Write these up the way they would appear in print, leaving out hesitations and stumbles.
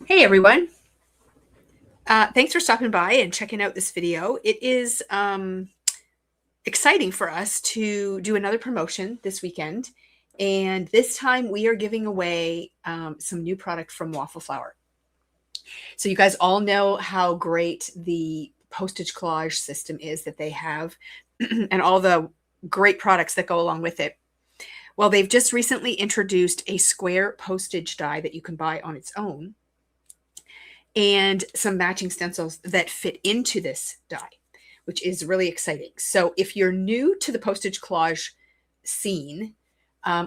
Hey everyone. Thanks for stopping by and checking out this video. It is exciting for us to do another promotion this weekend. And this time we are giving away some new product from Waffle Flower. So you guys all know how great the postage collage system is that they have and all the great products that go along with it. Well, they've just recently introduced a square postage die that you can buy on its own, and some matching stencils that fit into this die, which is really exciting. So if you're new to the postage collage scene,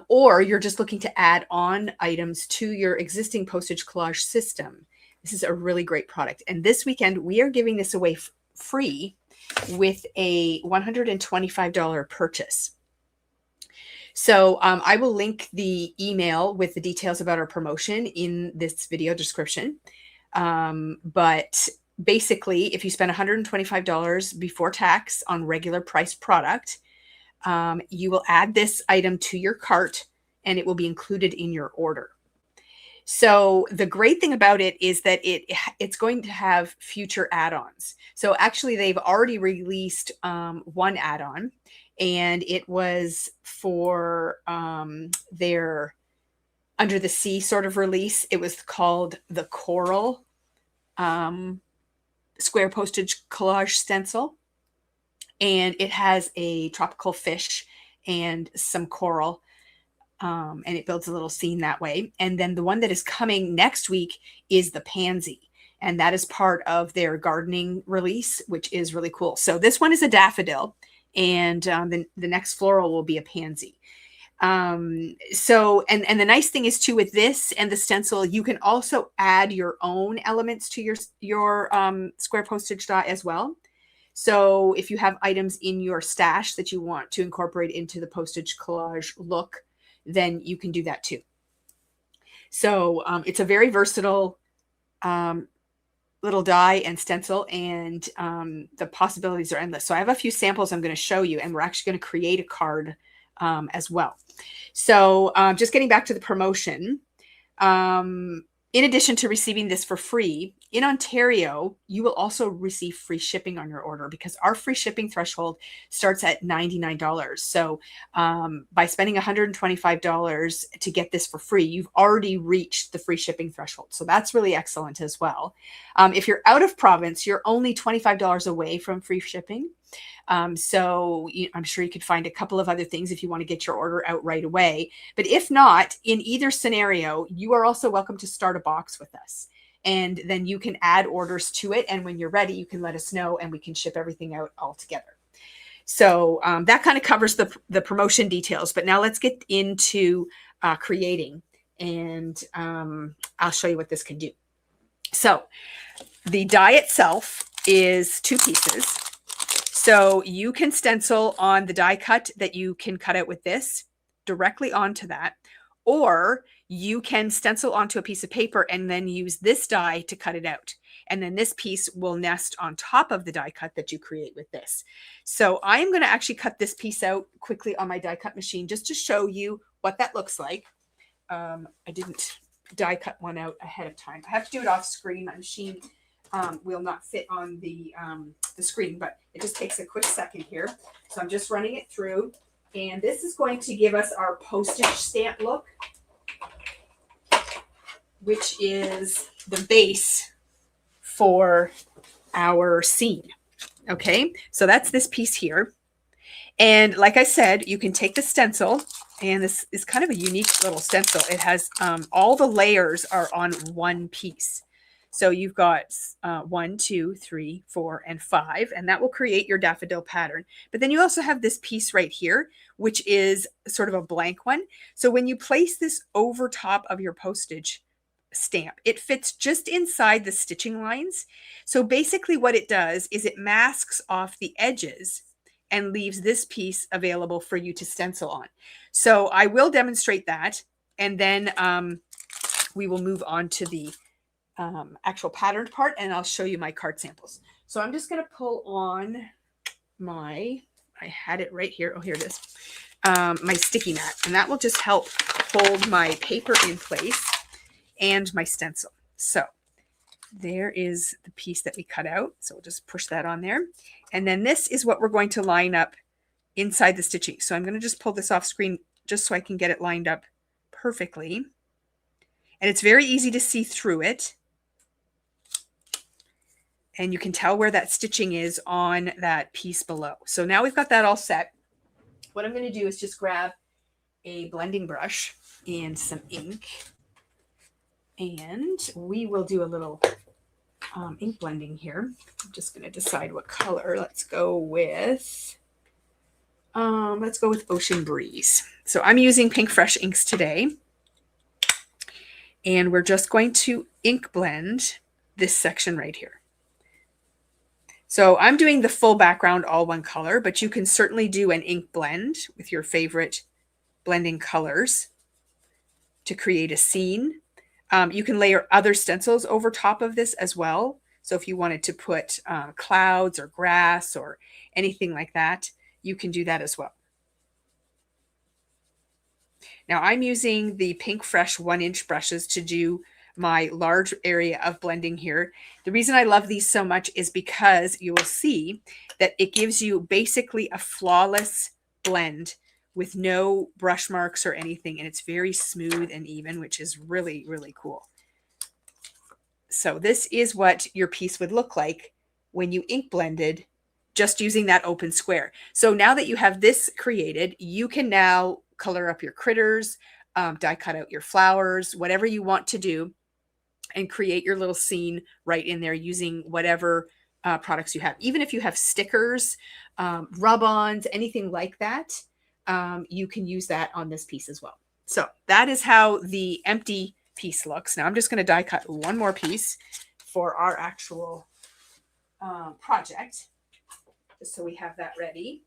or you're just looking to add on items to your existing postage collage system, this is a really great product. And this weekend, we are giving this away free with a $125 purchase. So I will link the email with the details about our promotion in this video description. But basically, if you spend $125 before tax on regular price product, you will add this item to your cart and it will be included in your order. So the great thing about it is that it's going to have future add-ons. So actually, they've already released one add-on, and it was for their Under the Sea sort of release. It was called the Coral Square Postage Collage Stencil. And it has a tropical fish and some coral. And it builds a little scene that way. And then the one that is coming next week is the Pansy. And that is part of their gardening release, which is really cool. So this one is a daffodil, and the next floral will be a pansy. So the nice thing is too, with this and the stencil, you can also add your own elements to your square postage die as well. So if you have items in your stash that you want to incorporate into the postage collage look, then you can do that too. So it's a very versatile little die and stencil, and the possibilities are endless. So I have a few samples I'm going to show you, and we're actually going to create a card as well. So just getting back to the promotion, in addition to receiving this for free, in Ontario, you will also receive free shipping on your order, because our free shipping threshold starts at $99. So by spending $125 to get this for free, you've already reached the free shipping threshold. So that's really excellent as well. If you're out of province, you're only $25 away from free shipping. So I'm sure you could find a couple of other things if you want to get your order out right away. But if not, in either scenario, you are also welcome to start a box with us. And then you can add orders to it. And when you're ready, you can let us know and we can ship everything out all together. So that kind of covers the promotion details. But now let's get into creating. And I'll show you what this can do. So the die itself is 2 pieces. So you can stencil on the die cut that you can cut out with this directly onto that, or you can stencil onto a piece of paper and then use this die to cut it out. And then this piece will nest on top of the die cut that you create with this. So I am going to actually cut this piece out quickly on my die cut machine just to show you what that looks like. I didn't die cut one out ahead of time. I have to do it off screen. My machine will not fit on the screen, but it just takes a quick second here. So I'm just running it through, and this is going to give us our postage stamp look, which is the base for our scene. Okay, so that's this piece here. And like I said, you can take the stencil, and this is kind of a unique little stencil. It has all the layers are on one piece. So you've got 1, 2, 3, 4, and 5, and that will create your daffodil pattern. But then you also have this piece right here, which is sort of a blank one. So when you place this over top of your postage stamp, it fits just inside the stitching lines. So basically what it does is it masks off the edges and leaves this piece available for you to stencil on. So I will demonstrate that, and then we will move on to the actual patterned part, and I'll show you my card samples. So I'm just going to pull on I had it right here. Oh, here it is. My sticky mat, and that will just help hold my paper in place and my stencil. So there is the piece that we cut out. So we'll just push that on there. And then this is what we're going to line up inside the stitching. So I'm going to just pull this off screen just so I can get it lined up perfectly. And it's very easy to see through it. And you can tell where that stitching is on that piece below. So now we've got that all set. What I'm going to do is just grab a blending brush and some ink. And we will do a little ink blending here. I'm just going to decide what color. Let's go with Ocean Breeze. So I'm using Pink Fresh inks today. And we're just going to ink blend this section right here. So I'm doing the full background all one color, but you can certainly do an ink blend with your favorite blending colors to create a scene. You can layer other stencils over top of this as well. So if you wanted to put clouds or grass or anything like that, you can do that as well. Now I'm using the Pink Fresh 1-inch brushes to do my large area of blending here. The reason I love these so much is because you will see that it gives you basically a flawless blend with no brush marks or anything. And it's very smooth and even, which is really, really cool. So this is what your piece would look like when you ink blended just using that open square. So now that you have this created, you can now color up your critters, die cut out your flowers, whatever you want to do, and create your little scene right in there using whatever products you have. Even if you have stickers, rub-ons, anything like that, you can use that on this piece as well. So that is how the empty piece looks. Now I'm just going to die cut one more piece for our actual project, just so we have that ready.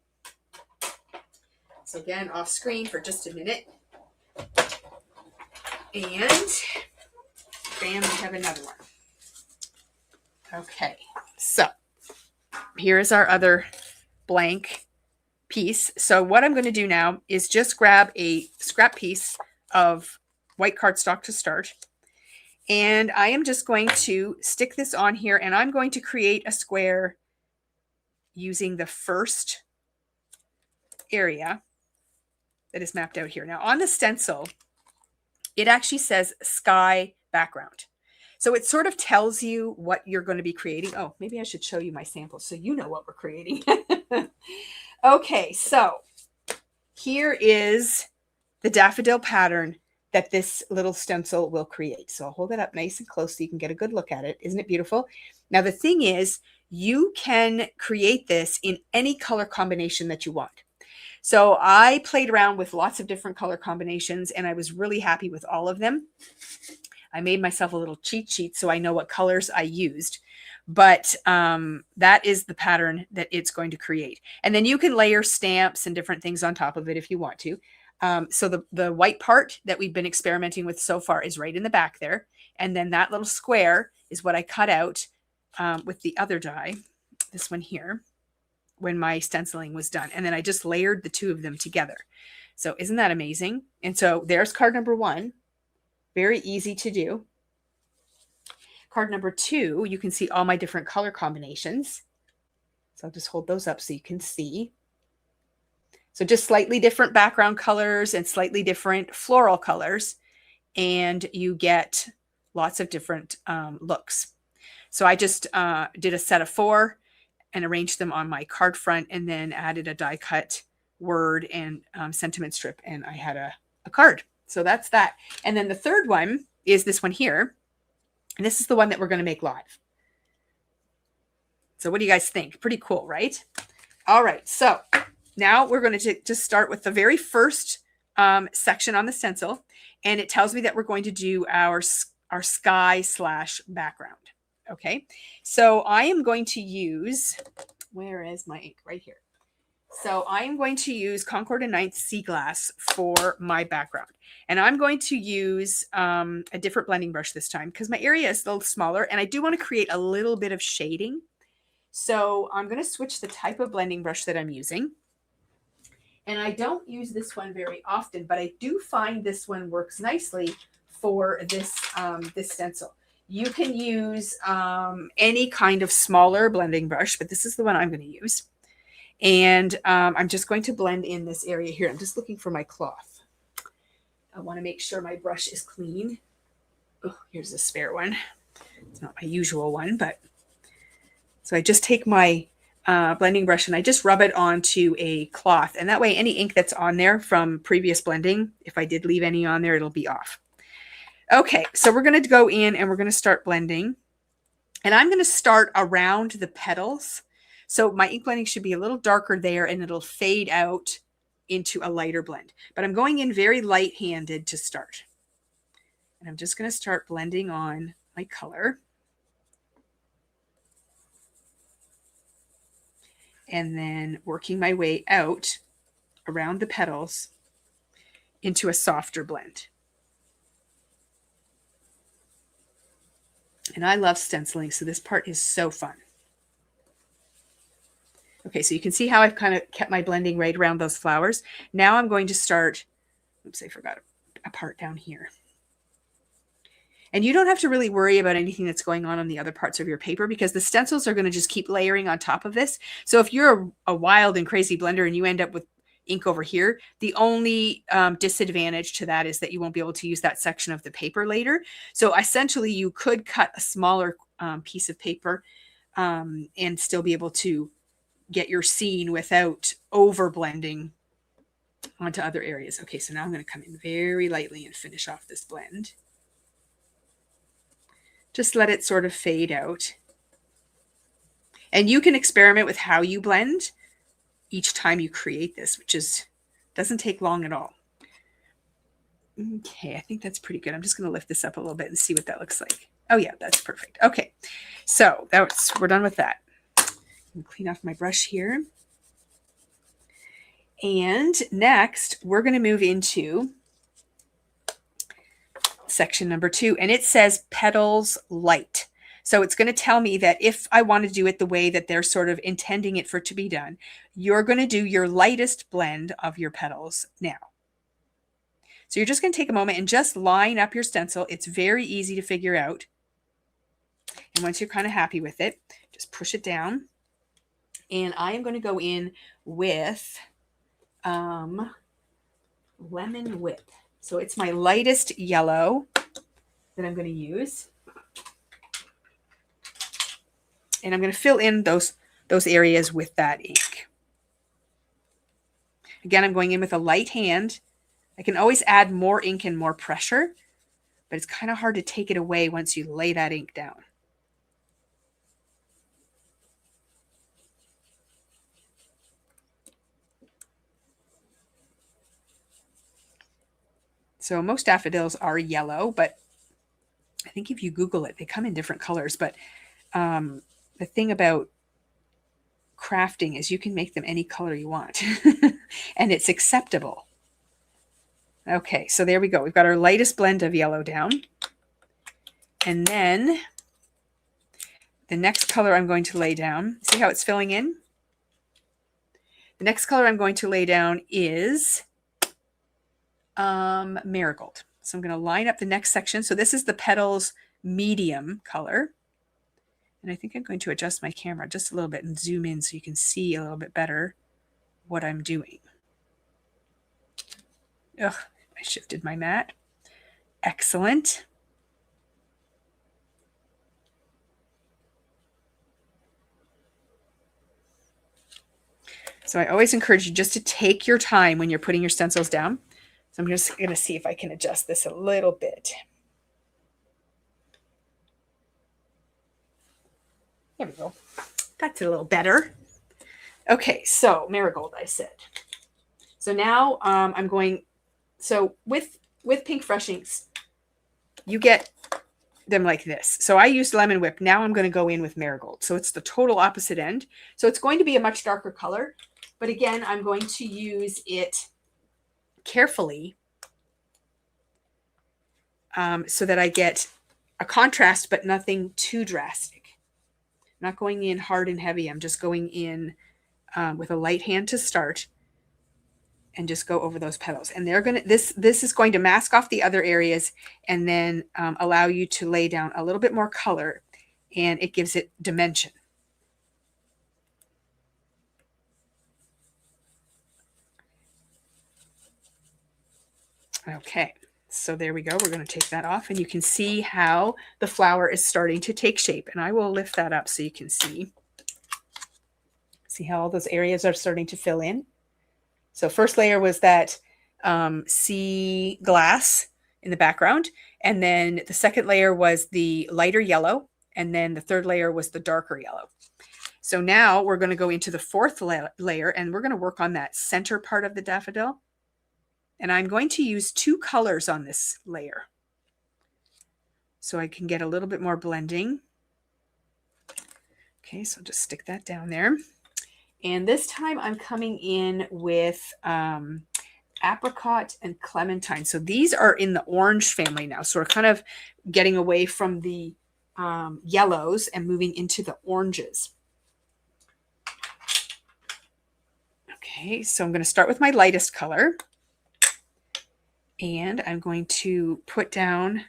So again, off screen for just a minute. And bam, we have another one. Okay, so here's our other blank piece. So what I'm going to do now is just grab a scrap piece of white cardstock to start. And I am just going to stick this on here, and I'm going to create a square using the first area that is mapped out here. Now on the stencil, it actually says sky background. So it sort of tells you what you're going to be creating. Oh, maybe I should show you my sample so you know what we're creating. Okay, so here is the daffodil pattern that this little stencil will create. So I'll hold it up nice and close so you can get a good look at it. Isn't it beautiful? Now the thing is, you can create this in any color combination that you want. So I played around with lots of different color combinations, and I was really happy with all of them. I made myself a little cheat sheet so I know what colors I used. But that is the pattern that it's going to create. And then you can layer stamps and different things on top of it if you want to. So the white part that we've been experimenting with so far is right in the back there. And then that little square is what I cut out with the other die, this one here, when my stenciling was done. And then I just layered the two of them together. So isn't that amazing? And so there's card number 1. Very easy to do. Card number 2, you can see all my different color combinations. So I'll just hold those up so you can see. So just slightly different background colors and slightly different floral colors. And you get lots of different looks. So I just did a set of 4 and arranged them on my card front, and then added a die cut word and sentiment strip, and I had a card. So that's that. And then the third one is this one here. And this is the one that we're going to make live. So what do you guys think? Pretty cool, right? All right. So now we're going to just start with the very first section on the stencil. And it tells me that we're going to do our sky / background. Okay. So I am going to use, where is my ink? Right here. So I am going to use Concord and Ninth Sea Glass for my background. And I'm going to use a different blending brush this time because my area is a little smaller and I do want to create a little bit of shading. So I'm going to switch the type of blending brush that I'm using. And I don't use this one very often, but I do find this one works nicely for this, this stencil. You can use any kind of smaller blending brush, but this is the one I'm going to use. And I'm just going to blend in this area here. I'm just looking for my cloth. I want to make sure my brush is clean. Oh, here's a spare one. It's not my usual one, but so I just take my blending brush and I just rub it onto a cloth. And that way, any ink that's on there from previous blending, if I did leave any on there, it'll be off. Okay, so we're going to go in and we're going to start blending. And I'm going to start around the petals. So my ink blending should be a little darker there and it'll fade out into a lighter blend. But I'm going in very light-handed to start. And I'm just going to start blending on my color. And then working my way out around the petals into a softer blend. And I love stenciling, so this part is so fun. Okay, so you can see how I've kind of kept my blending right around those flowers. Now I'm going to start, oops, I forgot a part down here. And you don't have to really worry about anything that's going on the other parts of your paper because the stencils are going to just keep layering on top of this. So if you're a wild and crazy blender and you end up with ink over here, the only disadvantage to that is that you won't be able to use that section of the paper later. So essentially you could cut a smaller piece of paper and still be able to get your scene without over blending onto other areas. Okay, so now I'm going to come in very lightly and finish off this blend. Just let it sort of fade out. And you can experiment with how you blend each time you create this, which doesn't take long at all. Okay, I think that's pretty good. I'm just going to lift this up a little bit and see what that looks like. Oh yeah, that's perfect. Okay, so we're done with that. I'm clean off my brush here. And next, we're going to move into section number 2, and it says petals light. So it's going to tell me that if I want to do it the way that they're sort of intending it for it to be done, you're going to do your lightest blend of your petals now. So you're just going to take a moment and just line up your stencil. It's very easy to figure out. And once you're kind of happy with it, just push it down. And I am going to go in with Lemon Whip. So it's my lightest yellow that I'm going to use. And I'm going to fill in those areas with that ink. Again, I'm going in with a light hand. I can always add more ink and more pressure, but it's kind of hard to take it away once you lay that ink down. So most daffodils are yellow, but I think if you Google it, they come in different colors. But the thing about crafting is you can make them any color you want and it's acceptable. Okay, so there we go. We've got our lightest blend of yellow down. And then the next color I'm going to lay down, see how it's filling in? The next color I'm going to lay down is Marigold. So I'm going to line up the next section. So this is the petals medium color. And I think I'm going to adjust my camera just a little bit and zoom in so you can see a little bit better what I'm doing. Ugh, I shifted my mat. Excellent. So I always encourage you just to take your time when you're putting your stencils down. So I'm just going to see if I can adjust this a little bit. There we go. That's a little better. Okay, so Marigold, I said. So now I'm going, so with pink fresh inks, you get them like this. So I used Lemon Whip. Now I'm going to go in with Marigold. So it's the total opposite end. So it's going to be a much darker color. But again, I'm going to use it carefully so that I get a contrast, but nothing too drastic. I'm not going in hard and heavy. I'm just going in with a light hand to start. and just go over those petals. And they're gonna this is going to mask off the other areas and then allow you to lay down a little bit more color, and it gives it dimension. Okay, so there we go. We're going to take that off, and you can see how the flower is starting to take shape. And I will lift that up so you can see. See how all those areas are starting to fill in? So first layer was that sea glass in the background. And then the second layer was the lighter yellow. And then the third layer was the darker yellow. So now we're going to go into the fourth layer, and we're going to work on that center part of the daffodil. And I'm going to use two colors on this layer so I can get a little bit more blending. Okay, so just stick that down there. And this time I'm coming in with apricot and clementine. So these are in the orange family now. So we're kind of getting away from the yellows and moving into the oranges. Okay, so I'm going to start with my lightest color. And I'm going to put down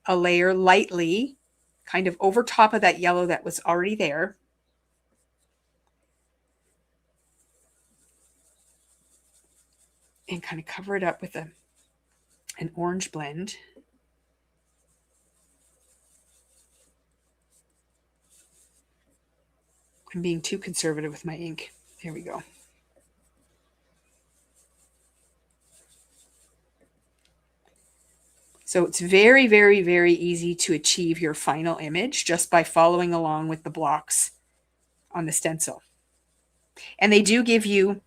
a layer lightly, kind of over top of that yellow that was already there. And kind of cover it up with an orange blend. I'm being too conservative with my ink. There we go. So it's very, very, very easy to achieve your final image just by following along with the blocks on the stencil. And they do give you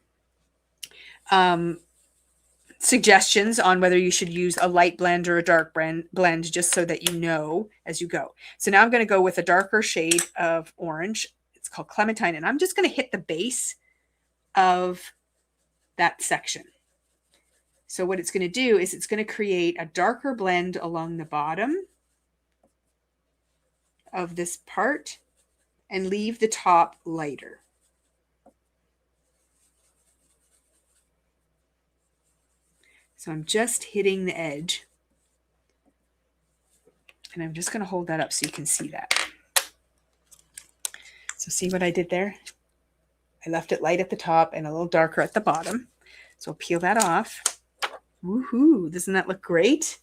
suggestions on whether you should use a light blend or a dark blend, just so that you know as you go. So now I'm going to go with a darker shade of orange. It's called clementine, and I'm just going to hit the base of that section. So what it's going to do is it's going to create a darker blend along the bottom of this part and leave the top lighter. So I'm just hitting the edge, and I'm just going to hold that up so you can see that. So see what I did there? I left it light at the top and a little darker at the bottom. So I'll peel that off. Woohoo! Doesn't that look great?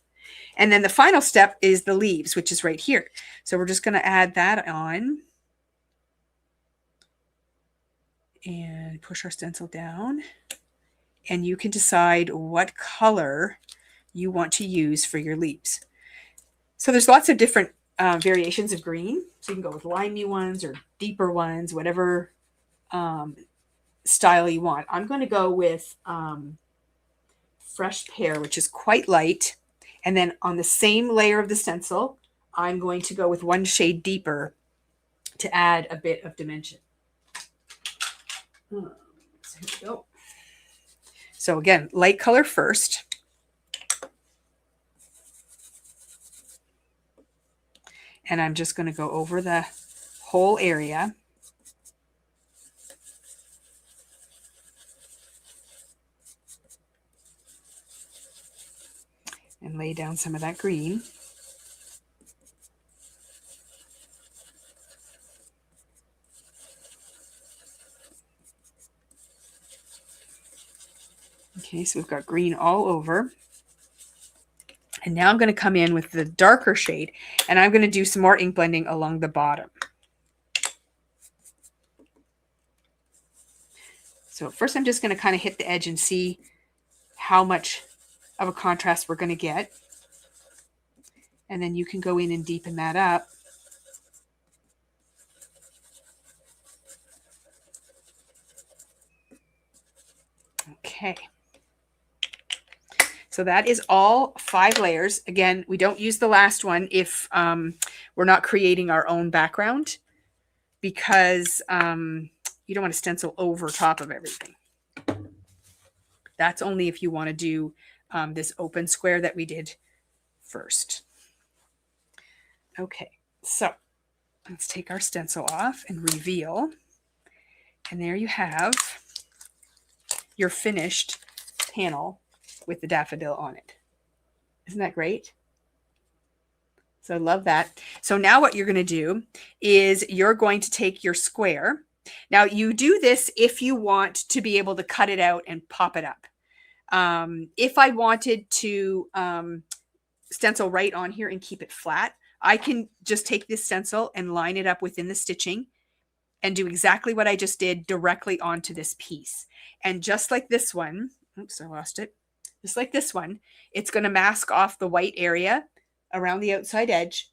And then the final step is the leaves, which is right here. So we're just going to add that on and push our stencil down. And you can decide what color you want to use for your leaves. So there's lots of different variations of green. So you can go with limey ones or deeper ones, whatever style you want. I'm going to go with fresh pear, which is quite light. And then on the same layer of the stencil, I'm going to go with one shade deeper to add a bit of dimension. So here we go. So again, light color first. And I'm just going to go over the whole area. And lay down some of that green. Okay, so we've got green all over. And now I'm going to come in with the darker shade, and I'm going to do some more ink blending along the bottom. So first I'm just going to kind of hit the edge and see how much of a contrast we're going to get. And then you can go in and deepen that up. Okay. So that is all 5 layers. Again, we don't use the last one if we're not creating our own background, because you don't want to stencil over top of everything. That's only if you want to do this open square that we did first. Okay, so let's take our stencil off and reveal. And there you have your finished panel with the daffodil on it. Isn't that great? So I love that. So now what you're going to do is you're going to take your square. Now you do this if you want to be able to cut it out and pop it up. If I wanted to stencil right on here and keep it flat, I can just take this stencil and line it up within the stitching and do exactly what I just did directly onto this piece. And just like this one, oops, I lost it. Just like this one, it's going to mask off the white area around the outside edge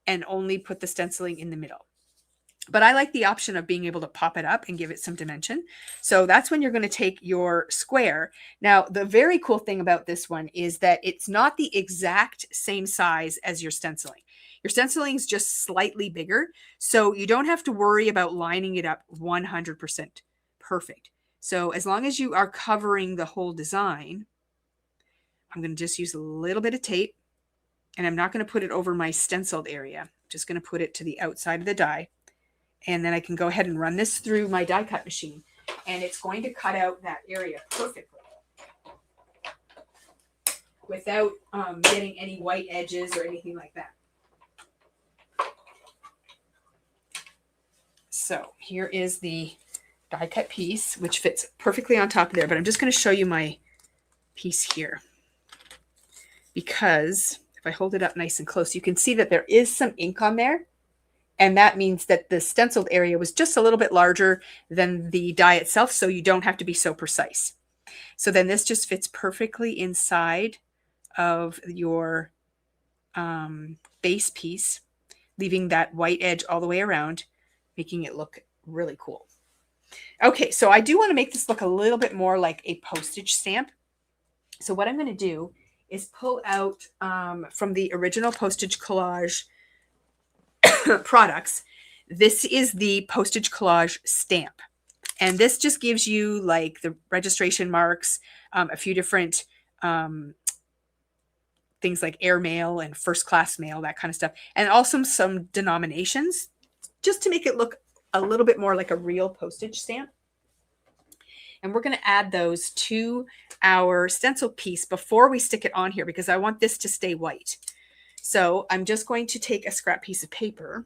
and only put the stenciling in the middle. But I like the option of being able to pop it up and give it some dimension. So that's when you're going to take your square. Now, the very cool thing about this one is that it's not the exact same size as your stenciling. Your stenciling is just slightly bigger, so you don't have to worry about lining it up 100% perfect. So as long as you are covering the whole design, I'm going to just use a little bit of tape, and I'm not going to put it over my stenciled area. I'm just going to put it to the outside of the die. And then I can go ahead and run this through my die cut machine, and it's going to cut out that area perfectly without getting any white edges or anything like that. So here is the die cut piece, which fits perfectly on top of there, but I'm just going to show you my piece here, because if I hold it up nice and close, you can see that there is some ink on there. And that means that the stenciled area was just a little bit larger than the die itself, so you don't have to be so precise. So then this just fits perfectly inside of your base piece, leaving that white edge all the way around, making it look really cool. Okay, so I do want to make this look a little bit more like a postage stamp. So what I'm going to do is pull out from the original postage collage products. This is the postage collage stamp, and this just gives you like the registration marks, a few different things like airmail and first class mail, that kind of stuff, and also some denominations just to make it look a little bit more like a real postage stamp. And we're going to add those to our stencil piece before we stick it on here, because I want this to stay white. So I'm just going to take a scrap piece of paper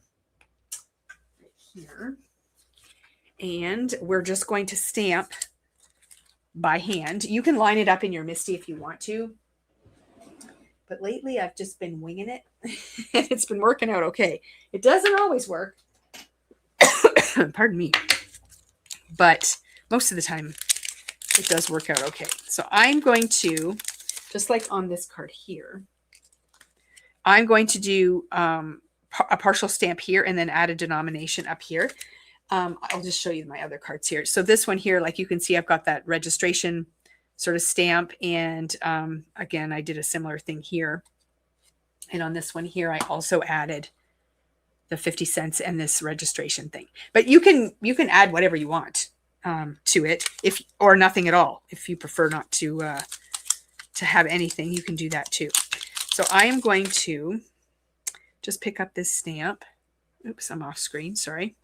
right here, and we're just going to stamp by hand. You can line it up in your MISTI if you want to, but lately I've just been winging it and it's been working out okay. It doesn't always work, pardon me, but most of the time it does work out okay. So I'm going to, just like on this card here, I'm going to do a partial stamp here and then add a denomination up here. I'll just show you my other cards here. So this one here, like you can see, I've got that registration sort of stamp. And again, I did a similar thing here. And on this one here, I also added the 50 cents and this registration thing. But you can add whatever you want to it, or nothing at all. If you prefer not to have anything, you can do that too. So I am going to just pick up this stamp. Oops, I'm off screen, sorry.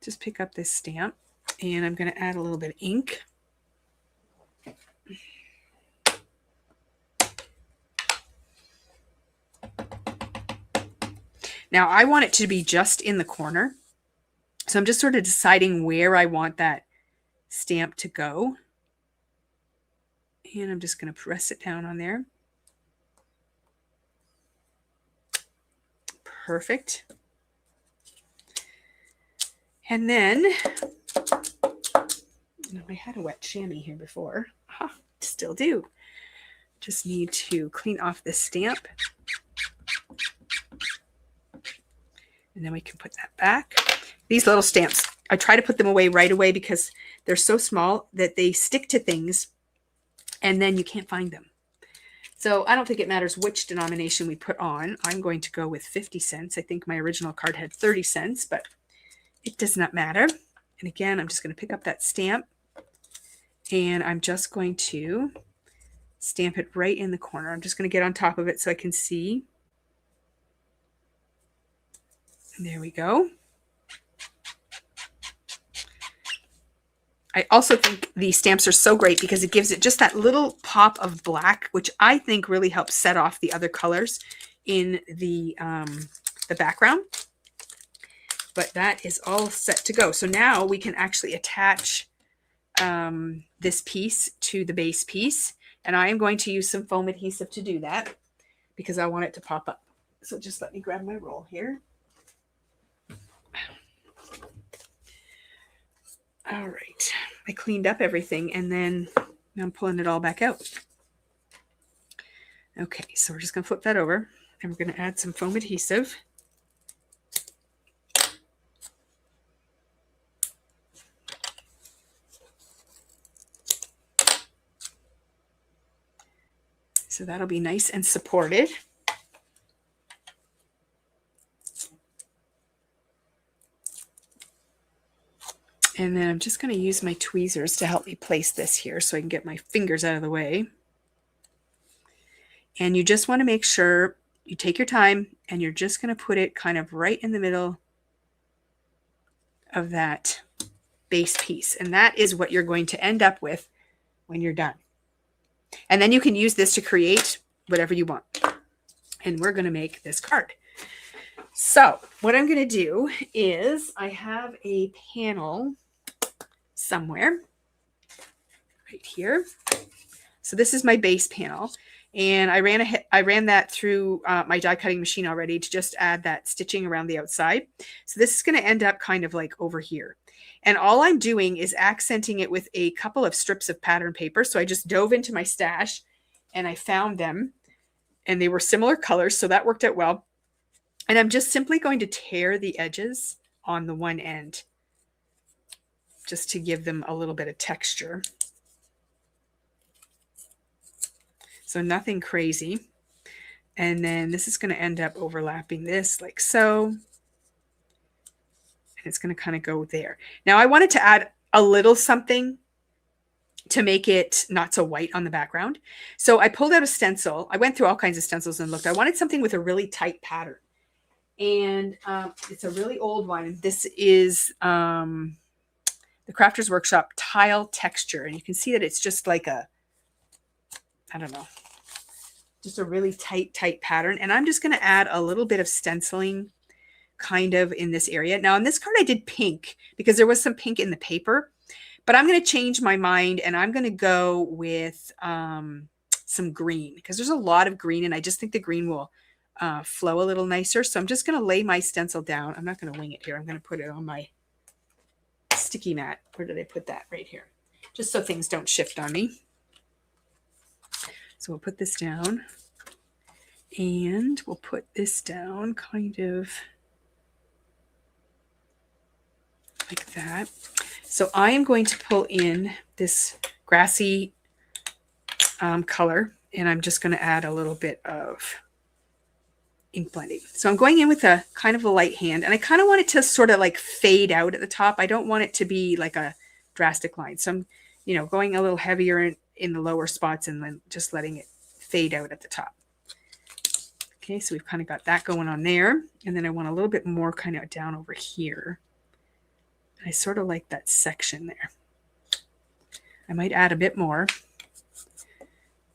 Just pick up this stamp, and I'm going to add a little bit of ink. Now I want it to be just in the corner. So I'm just sort of deciding where I want that stamp to go. And I'm just going to press it down on there. Perfect. And then, I had a wet chamois here before. Still do. Just need to clean off this stamp. And then we can put that back. These little stamps, I try to put them away right away because they're so small that they stick to things and then you can't find them. So I don't think it matters which denomination we put on. I'm going to go with 50 cents. I think my original card had 30 cents, but it does not matter. And again, I'm just going to pick up that stamp, and I'm just going to stamp it right in the corner. I'm just going to get on top of it so I can see. And there we go. I also think the stamps are so great because it gives it just that little pop of black, which I think really helps set off the other colors in the background. But that is all set to go. So now we can actually attach this piece to the base piece. And I am going to use some foam adhesive to do that because I want it to pop up. So just let me grab my roll here. All right, I cleaned up everything and then I'm pulling it all back out. Okay, so we're just going to flip that over and we're going to add some foam adhesive. So that'll be nice and supported. And then I'm just going to use my tweezers to help me place this here so I can get my fingers out of the way. And you just want to make sure you take your time and you're just going to put it kind of right in the middle of that base piece. And that is what you're going to end up with when you're done. And then you can use this to create whatever you want. And we're going to make this card. So what I'm going to do is I have a panel somewhere right here. So this is my base panel. And I ran that through my die cutting machine already to just add that stitching around the outside. So this is going to end up kind of like over here. And all I'm doing is accenting it with a couple of strips of pattern paper. So I just dove into my stash and I found them and they were similar colors. So that worked out well. And I'm just simply going to tear the edges on the one end just to give them a little bit of texture. So nothing crazy. And then this is going to end up overlapping this like so. And it's going to kind of go there. Now I wanted to add a little something to make it not so white on the background. So I pulled out a stencil. I went through all kinds of stencils and looked. I wanted something with a really tight pattern. And it's a really old one. This is the Crafters Workshop Tile Texture. And you can see that it's just like a, I don't know, just a really tight pattern. And I'm just going to add a little bit of stenciling kind of in this area. Now on this card, I did pink because there was some pink in the paper, but I'm going to change my mind and I'm going to go with some green because there's a lot of green and I just think the green will flow a little nicer. So I'm just going to lay my stencil down. I'm not going to wing it here. I'm going to put it on my sticky mat. Where did I put that? Right here. Just so things don't shift on me. So we'll put this down and we'll put this down kind of like that. So I am going to pull in this grassy color and I'm just going to add a little bit of ink blending. So I'm going in with a kind of a light hand and I kind of want it to sort of like fade out at the top. I don't want it to be like a drastic line. So I'm, you know, going a little heavier in the lower spots and then just letting it fade out at the top. Okay, so we've kind of got that going on there. And then I want a little bit more kind of down over here. I sort of like that section there. I might add a bit more.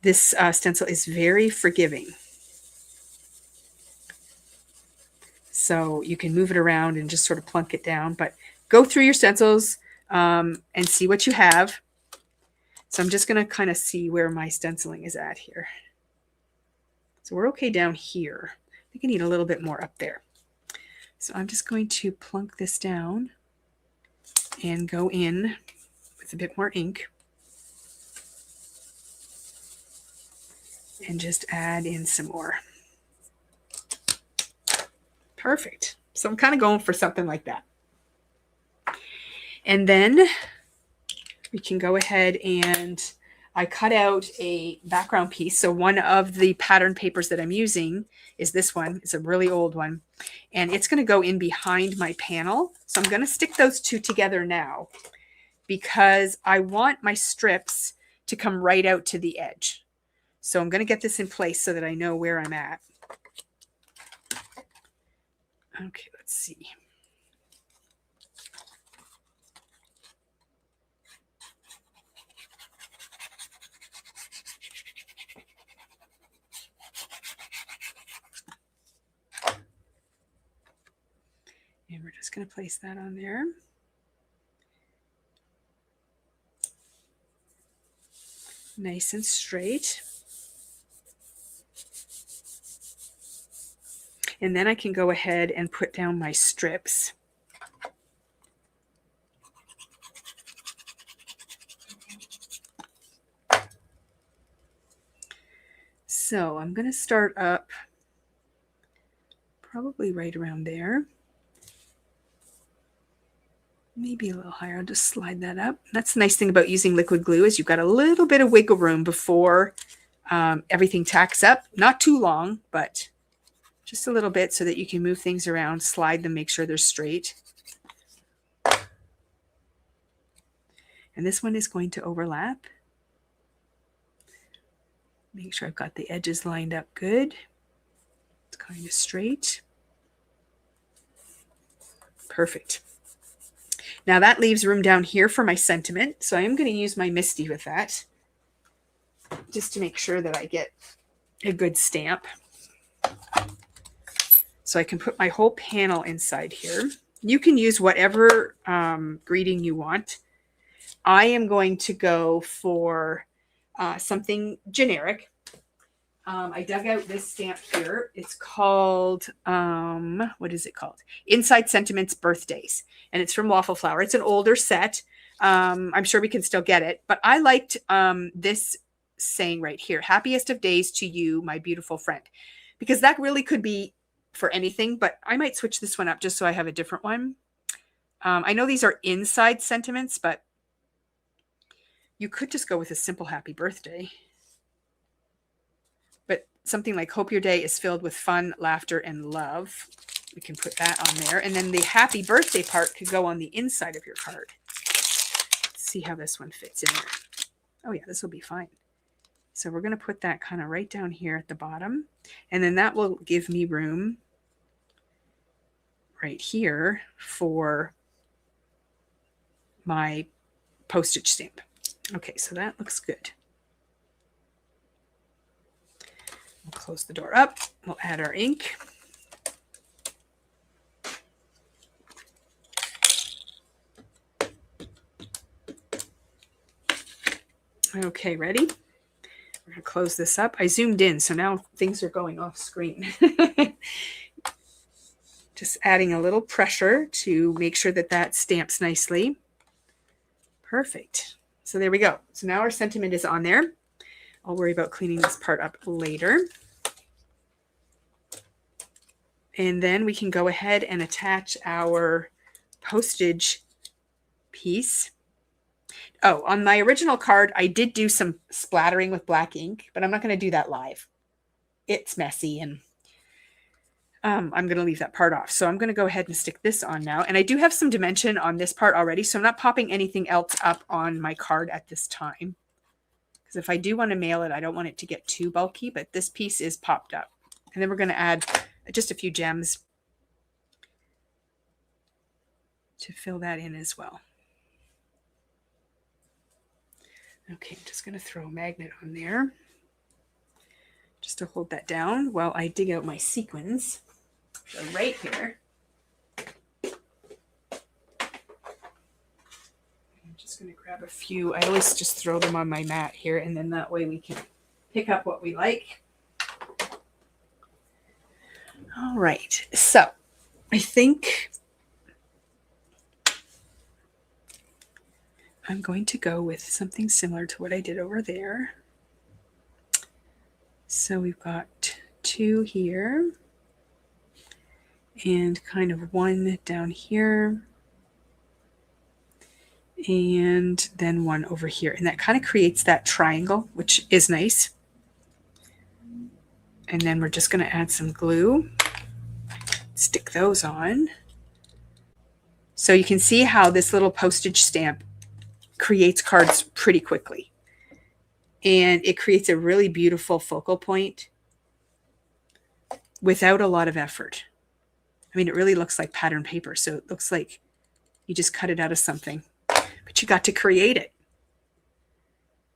This stencil is very forgiving. So you can move it around and just sort of plunk it down, but go through your stencils and see what you have. So I'm just going to kind of see where my stenciling is at here. So we're okay down here. I think I need a little bit more up there. So I'm just going to plunk this down and go in with a bit more ink and just add in some more. Perfect. So I'm kind of going for something like that. And then we can go ahead and I cut out a background piece. So one of the pattern papers that I'm using is this one. It's a really old one. And it's going to go in behind my panel. So I'm going to stick those two together now because I want my strips to come right out to the edge. So I'm going to get this in place so that I know where I'm at. Okay, let's see. just going to place that on there. Nice and straight. And then I can go ahead and put down my strips. So I'm going to start up probably right around there. Maybe a little higher. I'll just slide that up. That's the nice thing about using liquid glue is you've got a little bit of wiggle room before everything tacks up. Not too long, but just a little bit so that you can move things around, slide them, make sure they're straight. And this one is going to overlap. Make sure I've got the edges lined up good. It's kind of straight. Perfect. Now that leaves room down here for my sentiment. So I am going to use my MISTI with that, just to make sure that I get a good stamp. So I can put my whole panel inside here. You can use whatever greeting you want. I am going to go for something generic. I dug out this stamp here. It's called, what is it called? Inside Sentiments Birthdays. And it's from Waffle Flower. It's an older set. I'm sure we can still get it. But I liked this saying right here, happiest of days to you, my beautiful friend. Because that really could be for anything. But I might switch this one up just so I have a different one. I know these are inside sentiments, but you could just go with a simple happy birthday. But something like hope your day is filled with fun, laughter, and love. We can put that on there. And then the happy birthday part could go on the inside of your card. Let's see how this one fits in there. Oh yeah, this will be fine. So we're going to put that kind of right down here at the bottom. And then that will give me room right here for my postage stamp. Okay, so that looks good. We'll close the door up. We'll add our ink. Okay, ready? We're going to close this up. I zoomed in, so now things are going off screen. Just adding a little pressure to make sure that that stamps nicely. Perfect. So there we go. So now our sentiment is on there. I'll worry about cleaning this part up later. And then we can go ahead and attach our postage piece. Oh, on my original card, I did do some splattering with black ink, but I'm not going to do that live. It's messy, and I'm going to leave that part off. So I'm going to go ahead and stick this on now. And I do have some dimension on this part already, so I'm not popping anything else up on my card at this time. Because if I do want to mail it, I don't want it to get too bulky, but this piece is popped up. And then we're going to add just a few gems to fill that in as well. Okay, I'm just going to throw a magnet on there just to hold that down while I dig out my sequins. So right here. I'm just going to grab a few. I always just throw them on my mat here, and then that way we can pick up what we like. All right, so I think I'm going to go with something similar to what I did over there. So we've got 2 here and kind of 1 down here and then 1 over here. And that kind of creates that triangle, which is nice. And then we're just going to add some glue, stick those on. So you can see how this little postage stamp creates cards pretty quickly. And it creates a really beautiful focal point without a lot of effort. I mean, it really looks like pattern paper. So it looks like you just cut it out of something, but you got to create it.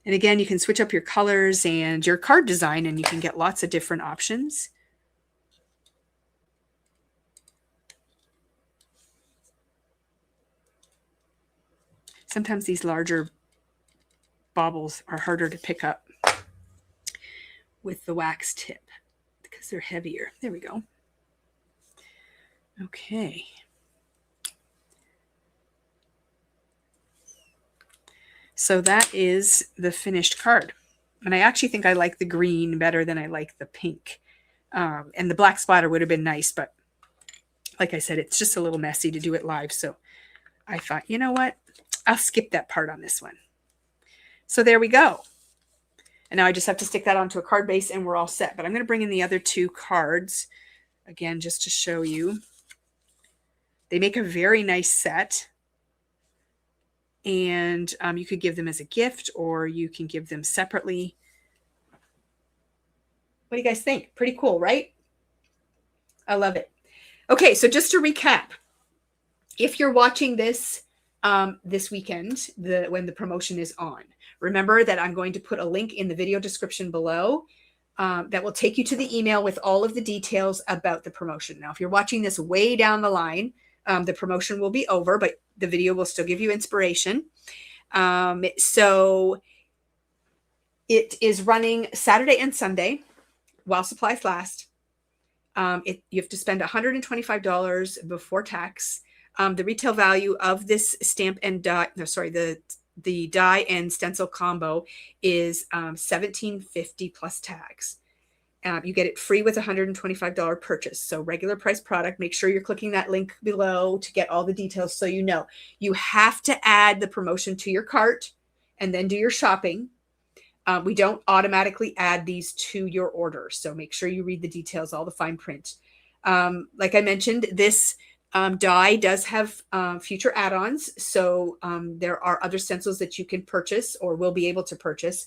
And again, you can switch up your colors and your card design, and you can get lots of different options. Sometimes these larger baubles are harder to pick up with the wax tip because they're heavier. There we go. Okay. So that is the finished card. And I actually think I like the green better than I like the pink. And the black splatter would have been nice, but like I said, it's just a little messy to do it live. So I thought, you know what? I'll skip that part on this one. So there we go. And now I just have to stick that onto a card base and we're all set. But I'm going to bring in the other two cards again, just to show you. They make a very nice set. And you could give them as a gift or you can give them separately. What do you guys think? Pretty cool, right? I love it. Okay, so just to recap, if you're watching this this weekend, when the promotion is on, remember that I'm going to put a link in the video description below that will take you to the email with all of the details about the promotion. Now, if you're watching this way down the line, the promotion will be over, but the video will still give you inspiration. So it is running Saturday and Sunday while supplies last. You have to spend $125 before tax. The retail value of this stamp and die, no, sorry, the die and stencil combo is $17.50 plus tax. You get it free with a $125 purchase. So regular price product. Make sure you're clicking that link below to get all the details so you know. You have to add the promotion to your cart and then do your shopping. We don't automatically add these to your order. So make sure you read the details, all the fine print. Like I mentioned, this die does have future add-ons. So there are other stencils that you can purchase or will be able to purchase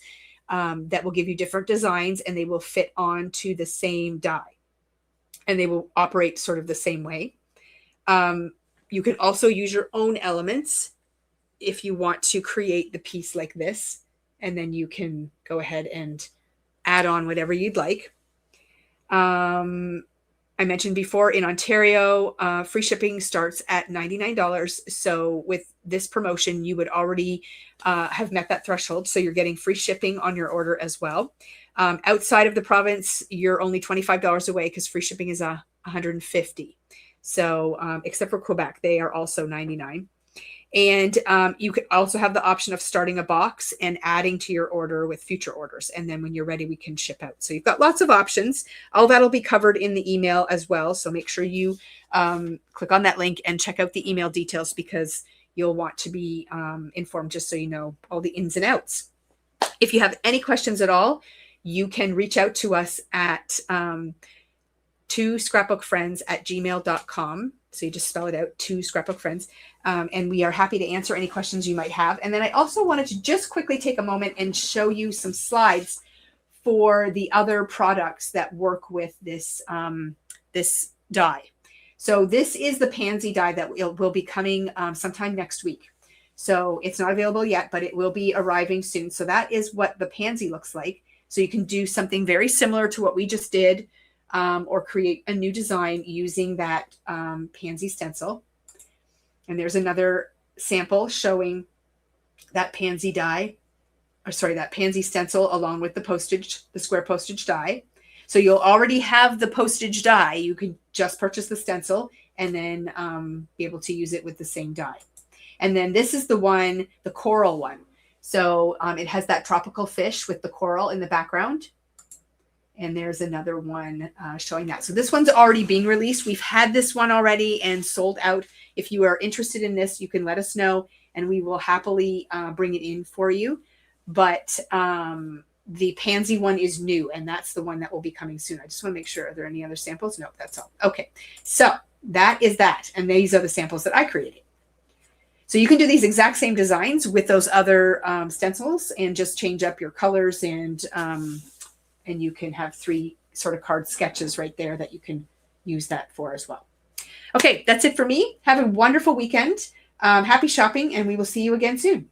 that will give you different designs and they will fit onto the same die and they will operate sort of the same way. You can also use your own elements if you want to create the piece like this, and then you can go ahead and add on whatever you'd like. I mentioned before in Ontario, free shipping starts at $99. So with this promotion, you would already have met that threshold. So you're getting free shipping on your order as well. Outside of the province, you're only $25 away because free shipping is $150. So except for Quebec, they are also $99. And you could also have the option of starting a box and adding to your order with future orders. And then when you're ready, we can ship out. So you've got lots of options. All that'll be covered in the email as well. So make sure you click on that link and check out the email details because you'll want to be informed just so you know all the ins and outs. If you have any questions at all, you can reach out to us at twoscrapbookfriends@gmail.com. So you just spell it out, 2scrapbookfriends. And we are happy to answer any questions you might have. And then I also wanted to just quickly take a moment and show you some slides for the other products that work with this, this die. So this is the pansy die that will be coming sometime next week. So it's not available yet, but it will be arriving soon. So that is what the pansy looks like. So you can do something very similar to what we just did, or create a new design using that pansy stencil. And there's another sample showing that pansy die, or sorry, that pansy stencil along with the postage, the square postage die. So you'll already have the postage die. You could just purchase the stencil and then be able to use it with the same die. And then this is the one, the coral one. So it has that tropical fish with the coral in the background. And there's another one showing that. So this one's already being released. We've had this one already and sold out. If you are interested in this, you can let us know and we will happily bring it in for you. But the pansy one is new and that's the one that will be coming soon. I just want to make sure. Are there any other samples? No, that's all. Okay. So that is that. And these are the samples that I created. So you can do these exact same designs with those other stencils and just change up your colors and you can have 3 sort of card sketches right there that you can use that for as well. Okay, that's it for me. Have a wonderful weekend. Happy shopping, and we will see you again soon.